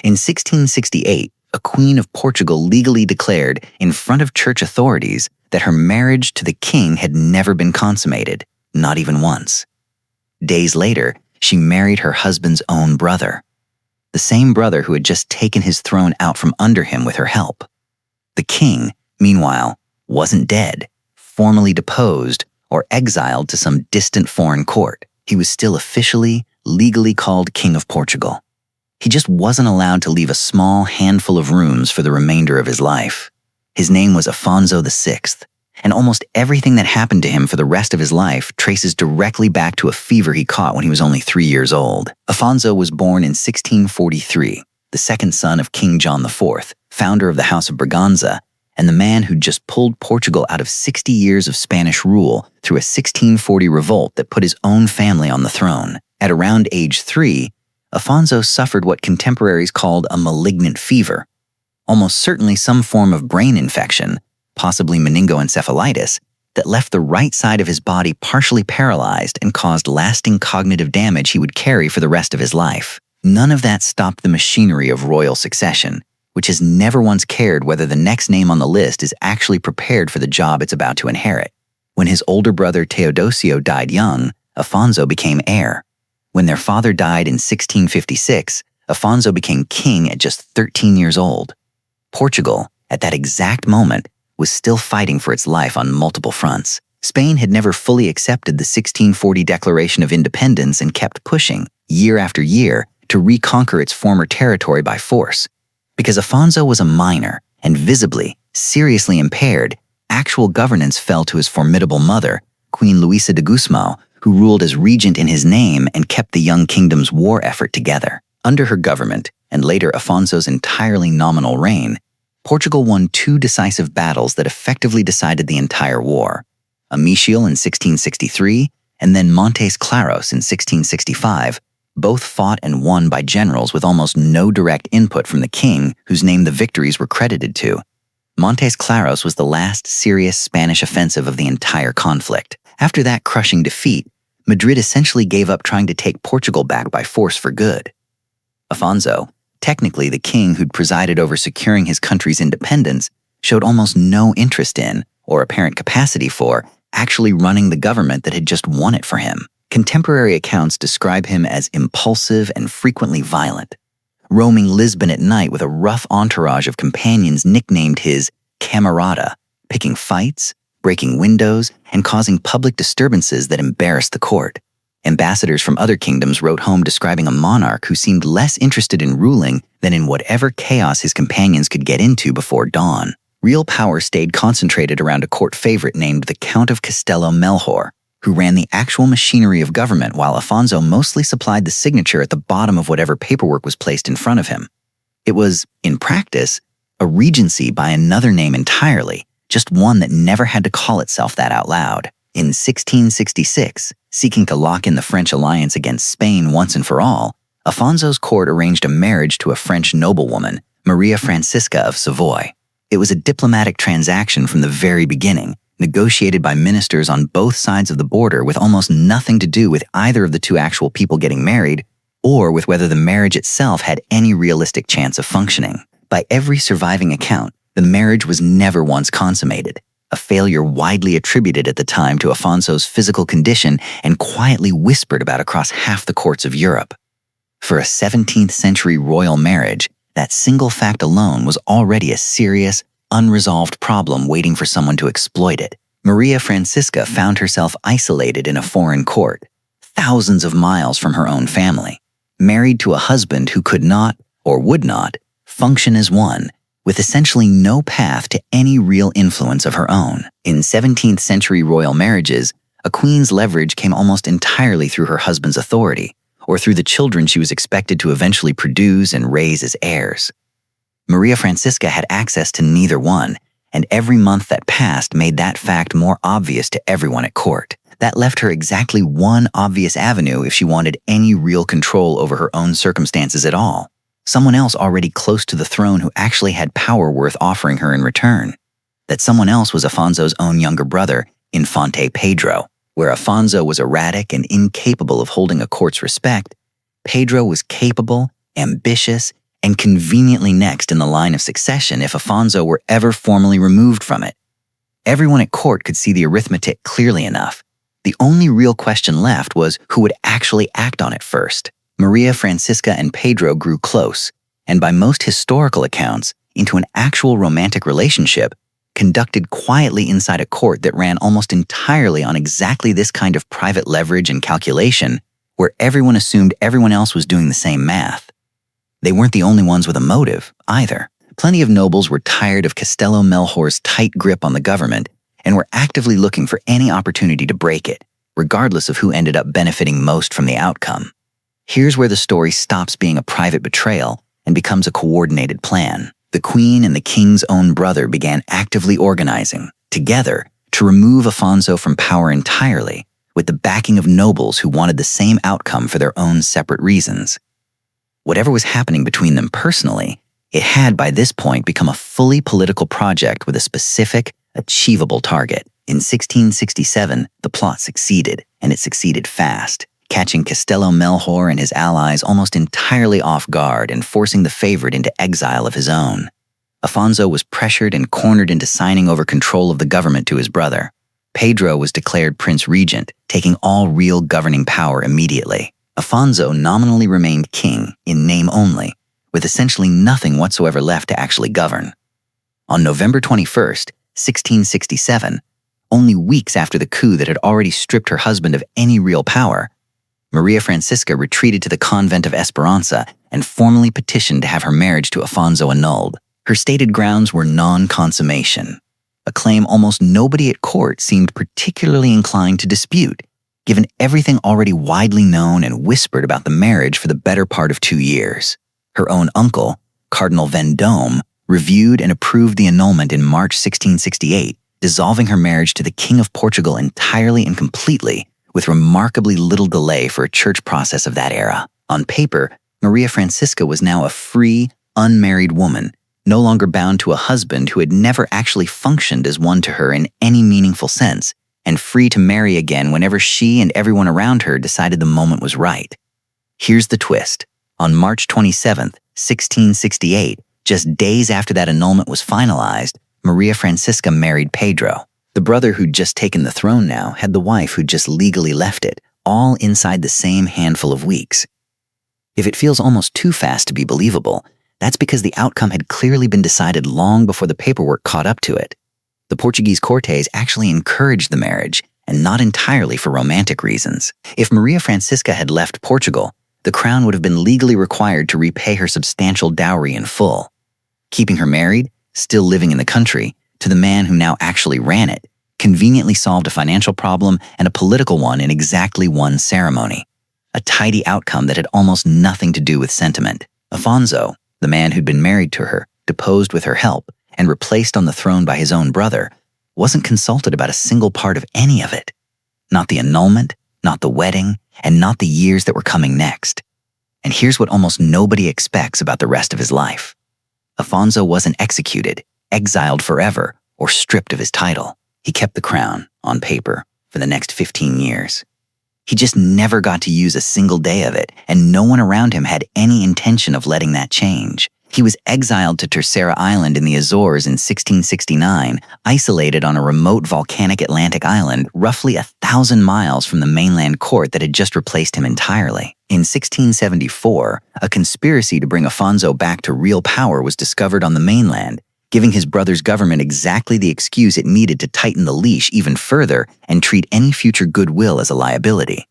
In 1668, a Queen of Portugal legally declared in front of church authorities that her marriage to the king had never been consummated, not even once. Days later, she married her husband's own brother, the same brother who had just taken his throne out from under him with her help. The king, meanwhile, wasn't dead, formally deposed, or exiled to some distant foreign court. He was still officially, legally called King of Portugal. He just wasn't allowed to leave a small handful of rooms for the remainder of his life. His name was Afonso the Sixth, and almost everything that happened to him for the rest of his life traces directly back to a fever he caught when he was only 3 years old. Afonso was born in 1643, the second son of King John IV, founder of the House of Braganza, and the man who'd just pulled Portugal out of 60 years of Spanish rule through a 1640 revolt that put his own family on the throne. At around age 3, Afonso suffered what contemporaries called a malignant fever, almost certainly some form of brain infection, possibly meningoencephalitis, that left the right side of his body partially paralyzed and caused lasting cognitive damage he would carry for the rest of his life. None of that stopped the machinery of royal succession, which has never once cared whether the next name on the list is actually prepared for the job it's about to inherit. When his older brother Teodosio died young, Afonso became heir. When their father died in 1656, Afonso became king at just 13 years old. Portugal, at that exact moment, was still fighting for its life on multiple fronts. Spain had never fully accepted the 1640 Declaration of Independence and kept pushing, year after year, to reconquer its former territory by force. Because Afonso was a minor and visibly, seriously impaired, actual governance fell to his formidable mother, Queen Luisa de Gusmão, who ruled as regent in his name and kept the young kingdom's war effort together. Under her government, and later Afonso's entirely nominal reign, Portugal won 2 decisive battles that effectively decided the entire war: Amichiel in 1663 and then Montes Claros in 1665, both fought and won by generals with almost no direct input from the king, whose name the victories were credited to. Montes Claros was the last serious Spanish offensive of the entire conflict. After that crushing defeat, Madrid essentially gave up trying to take Portugal back by force for good. Afonso, technically the king who'd presided over securing his country's independence, showed almost no interest in, or apparent capacity for, actually running the government that had just won it for him. Contemporary accounts describe him as impulsive and frequently violent, roaming Lisbon at night with a rough entourage of companions nicknamed his camarada, picking fights, breaking windows, and causing public disturbances that embarrassed the court. Ambassadors from other kingdoms wrote home describing a monarch who seemed less interested in ruling than in whatever chaos his companions could get into before dawn. Real power stayed concentrated around a court favorite named the Count of Castello Melchor, who ran the actual machinery of government while Afonso mostly supplied the signature at the bottom of whatever paperwork was placed in front of him. It was, in practice, a regency by another name entirely, just one that never had to call itself that out loud. In 1666, seeking to lock in the French alliance against Spain once and for all, Afonso's court arranged a marriage to a French noblewoman, Maria Francisca of Savoy. It was a diplomatic transaction from the very beginning, negotiated by ministers on both sides of the border with almost nothing to do with either of the 2 actual people getting married, or with whether the marriage itself had any realistic chance of functioning. By every surviving account, the marriage was never once consummated, a failure widely attributed at the time to Afonso's physical condition and quietly whispered about across half the courts of Europe. For a 17th century royal marriage, that single fact alone was already a serious, unresolved problem waiting for someone to exploit it. Maria Francisca found herself isolated in a foreign court, thousands of miles from her own family, married to a husband who could not, or would not, function as one, with essentially no path to any real influence of her own. In 17th century royal marriages, a queen's leverage came almost entirely through her husband's authority, or through the children she was expected to eventually produce and raise as heirs. Maria Francisca had access to neither one, and every month that passed made that fact more obvious to everyone at court. That left her exactly one obvious avenue if she wanted any real control over her own circumstances at all. Someone else already close to the throne who actually had power worth offering her in return. That someone else was Afonso's own younger brother, Infante Pedro. Where Afonso was erratic and incapable of holding a court's respect, Pedro was capable, ambitious, and conveniently next in the line of succession if Afonso were ever formally removed from it. Everyone at court could see the arithmetic clearly enough. The only real question left was who would actually act on it first. Maria Francisca and Pedro grew close, and by most historical accounts, into an actual romantic relationship, conducted quietly inside a court that ran almost entirely on exactly this kind of private leverage and calculation, where everyone assumed everyone else was doing the same math. They weren't the only ones with a motive, either. Plenty of nobles were tired of Castello Melchor's tight grip on the government and were actively looking for any opportunity to break it, regardless of who ended up benefiting most from the outcome. Here's where the story stops being a private betrayal and becomes a coordinated plan. The queen and the king's own brother began actively organizing, together, to remove Afonso from power entirely, with the backing of nobles who wanted the same outcome for their own separate reasons. Whatever was happening between them personally, it had by this point become a fully political project with a specific, achievable target. In 1667, the plot succeeded, and it succeeded fast, catching Castello Melchor and his allies almost entirely off guard and forcing the favorite into exile of his own. Afonso was pressured and cornered into signing over control of the government to his brother. Pedro was declared Prince Regent, taking all real governing power immediately. Afonso nominally remained king, in name only, with essentially nothing whatsoever left to actually govern. On November 21st, 1667, only weeks after the coup that had already stripped her husband of any real power, Maria Francisca retreated to the convent of Esperanza and formally petitioned to have her marriage to Afonso annulled. Her stated grounds were non-consummation, a claim almost nobody at court seemed particularly inclined to dispute, given everything already widely known and whispered about the marriage for the better part of 2 years. Her own uncle, Cardinal Vendôme, reviewed and approved the annulment in March 1668, dissolving her marriage to the King of Portugal entirely and completely, with remarkably little delay for a church process of that era. On paper, Maria Francisca was now a free, unmarried woman, no longer bound to a husband who had never actually functioned as one to her in any meaningful sense, and free to marry again whenever she and everyone around her decided the moment was right. Here's the twist. On March 27, 1668, just days after that annulment was finalized, Maria Francisca married Pedro. The brother who'd just taken the throne now had the wife who'd just legally left it, all inside the same handful of weeks. If it feels almost too fast to be believable, that's because the outcome had clearly been decided long before the paperwork caught up to it. The Portuguese Cortes actually encouraged the marriage, and not entirely for romantic reasons. If Maria Francisca had left Portugal, the crown would have been legally required to repay her substantial dowry in full. Keeping her married, still living in the country, to the man who now actually ran it, conveniently solved a financial problem and a political one in exactly one ceremony. A tidy outcome that had almost nothing to do with sentiment. Afonso, the man who'd been married to her, deposed with her help, and replaced on the throne by his own brother, wasn't consulted about a single part of any of it. Not the annulment, not the wedding, and not the years that were coming next. And here's what almost nobody expects about the rest of his life. Afonso wasn't executed, exiled forever, or stripped of his title. He kept the crown, on paper, for the next 15 years. He just never got to use a single day of it, and no one around him had any intention of letting that change. He was exiled to Terceira Island in the Azores in 1669, isolated on a remote volcanic Atlantic island roughly 1,000 miles from the mainland court that had just replaced him entirely. In 1674, a conspiracy to bring Afonso back to real power was discovered on the mainland, giving his brother's government exactly the excuse it needed to tighten the leash even further and treat any future goodwill as a liability.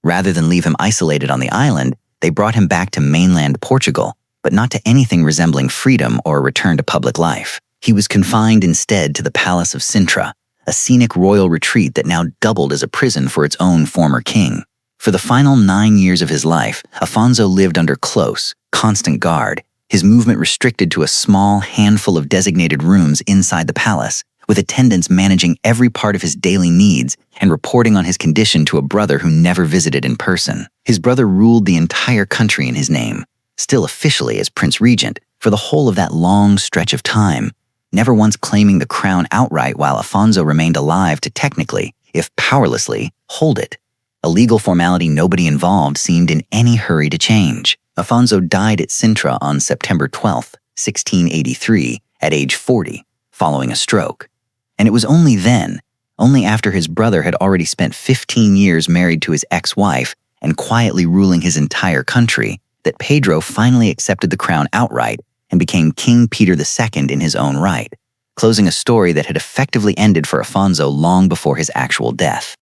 Rather than leave him isolated on the island, they brought him back to mainland Portugal, but not to anything resembling freedom or a return to public life. He was confined instead to the Palace of Sintra, a scenic royal retreat that now doubled as a prison for its own former king. For the final 9 years of his life, Afonso lived under close, constant guard, his movement restricted to a small handful of designated rooms inside the palace, with attendants managing every part of his daily needs and reporting on his condition to a brother who never visited in person. His brother ruled the entire country in his name, still officially as Prince Regent, for the whole of that long stretch of time, never once claiming the crown outright while Afonso remained alive to technically, if powerlessly, hold it. a legal formality nobody involved seemed in any hurry to change. Afonso died at Sintra on September 12, 1683, at age 40, following a stroke. And it was only then, only after his brother had already spent 15 years married to his ex-wife and quietly ruling his entire country, that Pedro finally accepted the crown outright and became King Peter II in his own right, closing a story that had effectively ended for Afonso long before his actual death.